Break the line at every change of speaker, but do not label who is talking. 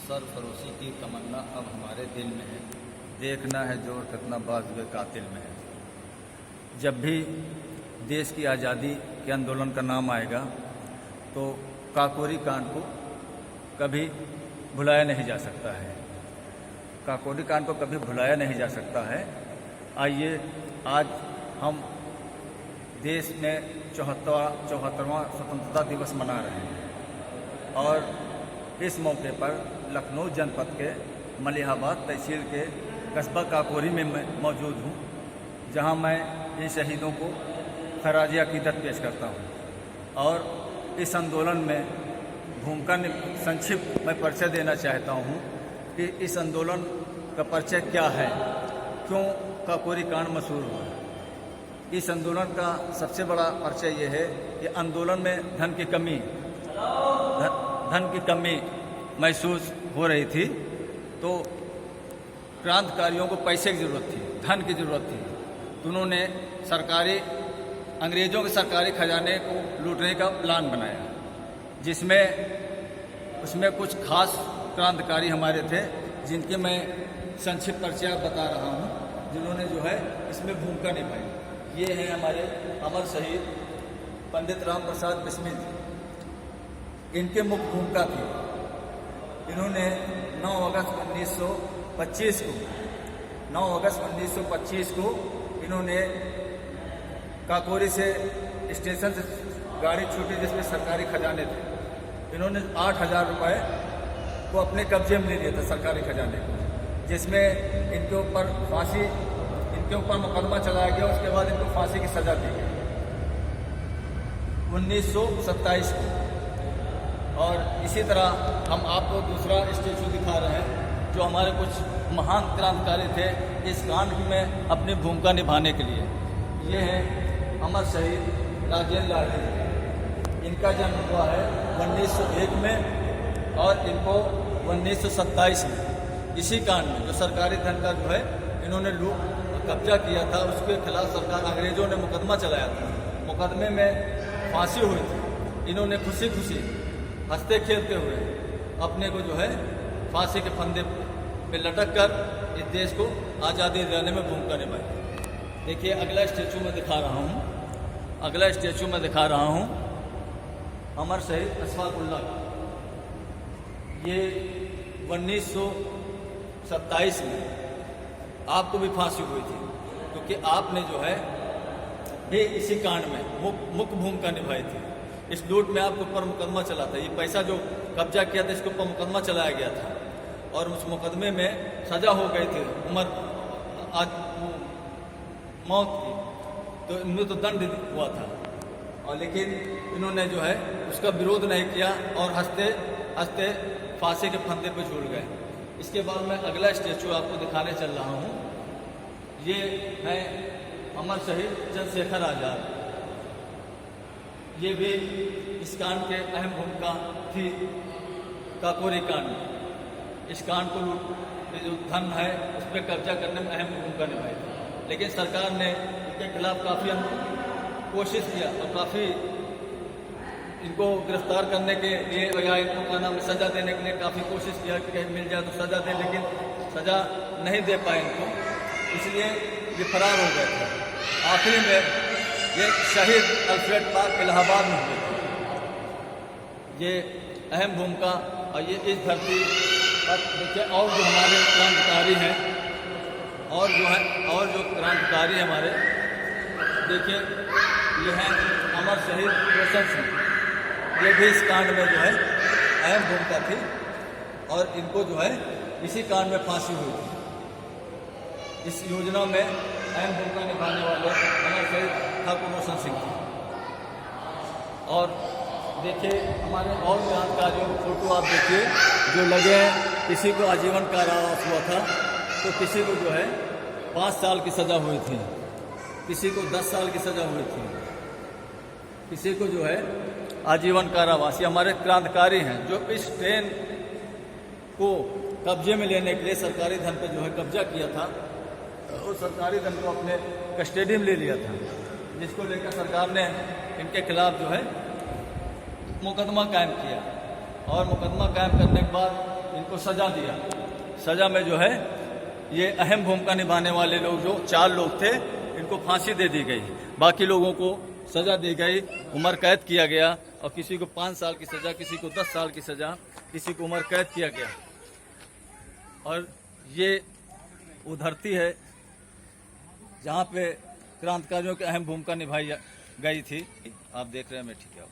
सरफरोशी की तमन्ना अब हमारे दिल में है, देखना है जोर कितना बाज़ कातिल में है। जब भी देश की आज़ादी के आंदोलन का नाम आएगा तो काकोरी कांड को कभी भुलाया नहीं जा सकता है। काकोरी कांड को कभी भुलाया नहीं जा सकता है। आइए आज हम देश में 74वां स्वतंत्रता दिवस मना रहे हैं और इस मौके पर लखनऊ जनपद के मलिहाबाद तहसील के कस्बा काकोरी में मैं मौजूद हूँ, जहाँ मैं इन शहीदों को खराज अकीदत पेश करता हूँ और इस आंदोलन में भूमिका संक्षिप्त मैं परिचय देना चाहता हूँ कि इस आंदोलन का परिचय क्या है, क्यों काकोरी कांड मशहूर हुआ। इस आंदोलन का सबसे बड़ा परिचय ये है कि आंदोलन में धन की कमी महसूस हो रही थी, तो क्रांतिकारियों को पैसे की ज़रूरत थी, धन की ज़रूरत थी, तो उन्होंने अंग्रेज़ों के सरकारी खजाने को लूटने का प्लान बनाया, उसमें कुछ खास क्रांतिकारी हमारे थे जिनके मैं संक्षिप्त परिचय बता रहा हूँ, जिन्होंने जो है इसमें भूमिका निभाई। ये हैं हमारे अमर शहीद पंडित राम प्रसाद बिस्मिल जी। इनके मुख्य भूमिका थी, इन्होंने 9 अगस्त 1925 को इन्होंने काकोरी से स्टेशन से गाड़ी छूटी जिसमें सरकारी खजाने थे, इन्होंने 8,000 रुपये को अपने कब्जे में ले लिया था सरकारी खजाने को, जिसमें इनके ऊपर मुकदमा चलाया गया। उसके बाद इनको फांसी की सज़ा दी गई 1927 को। और इसी तरह हम आपको दूसरा स्टेचू दिखा रहे हैं जो हमारे कुछ महान क्रांतिकारी थे इस कांड में अपनी भूमिका निभाने के लिए। ये है अमर शहीद राजेंद्र लाहिड़ी। इनका जन्म हुआ है 1901 में और इनको 1927 में इसी कांड में जो सरकारी धन का जो है इन्होंने कब्जा किया था, उसके खिलाफ अंग्रेज़ों ने मुकदमा चलाया था। मुकदमे में फांसी हुई थी। इन्होंने खुशी खुशी हंसते खेलते हुए अपने को जो है फांसी के फंदे पे लटक कर इस देश को आज़ादी दिलाने में भूमिका निभाई। देखिए अगला स्टेचू में दिखा रहा हूँ अमर शहीद अशफाकुल्लाह। ये 1927 में आपको भी फांसी हुई थी, क्योंकि आपने जो है भी इसी कांड में मुख्य भूमिका निभाई थी। इस लूट में आपके ऊपर मुकदमा चला था। ये पैसा जो कब्जा किया था इसके ऊपर मुकदमा चलाया गया था और उस मुकदमे में सज़ा हो गई थी मौत की, तो इनमें तो दंड हुआ था और लेकिन इन्होंने जो है उसका विरोध नहीं किया और हंसते हंसते फांसी के फंदे पर झूल गए। इसके बाद मैं अगला स्टेचू आपको दिखाने चल रहा हूँ। ये है अमर शहीद चंद्रशेखर आज़ाद। ये भी इस कांड के अहम भूमिका थी काकोरी कांड में। इस कांड को जो धन है उस पर कब्जा करने में अहम भूमिका निभाई थी, लेकिन सरकार ने इनके खिलाफ काफ़ी कोशिश किया और काफ़ी इनको गिरफ्तार करने के लिए या इनको का नाम सज़ा देने के लिए काफ़ी कोशिश किया कि कहीं मिल जाए तो सज़ा दें, लेकिन सज़ा नहीं दे पाए इनको, इसलिए ये फरार हो गए थे। आखिरी में ये शहीद अल्फ्रेड पार्क इलाहाबाद में हुए थे। ये अहम भूमिका और ये इस धरती पर देखिए और जो हमारे क्रांतिकारी हैं और जो क्रांतिकारी हमारे देखिए ये हैं अमर शहीद रोशन सिंह। ये भी इस कांड में जो है अहम भूमिका थी और इनको जो है इसी कांड में फांसी हुई थी। इस योजना में अहम भूमिका निभाने वाले अमर शहीद ठाकुर रोशन सिंह थी। और देखिए हमारे और क्रांतिकारियों की फोटो आप देखिए जो लगे हैं। किसी को आजीवन कारावास हुआ था, तो किसी को जो है 5 साल की सज़ा हुई थी, किसी को 10 साल की सज़ा हुई थी, किसी को जो है आजीवन कारावास। ये हमारे क्रांतिकारी हैं जो इस ट्रेन को कब्जे में लेने के लिए सरकारी धन पर जो है कब्जा किया था, उस सरकारी धन को अपने कस्टडी में ले लिया था, जिसको लेकर सरकार ने इनके खिलाफ जो है मुकदमा कायम किया और मुकदमा कायम करने के बाद इनको सज़ा दिया। सज़ा में जो है ये अहम भूमिका निभाने वाले लोग जो 4 लोग थे इनको फांसी दे दी गई, बाकी लोगों को सज़ा दी गई, उम्र कैद किया गया और किसी को 5 साल की सज़ा, किसी को 10 साल की सज़ा, किसी को उम्र कैद किया गया। और ये वो धरती है जहाँ पे क्रांतिकारियों की अहम भूमिका निभाई गई थी। आप देख रहे हैं मैं ठीक है।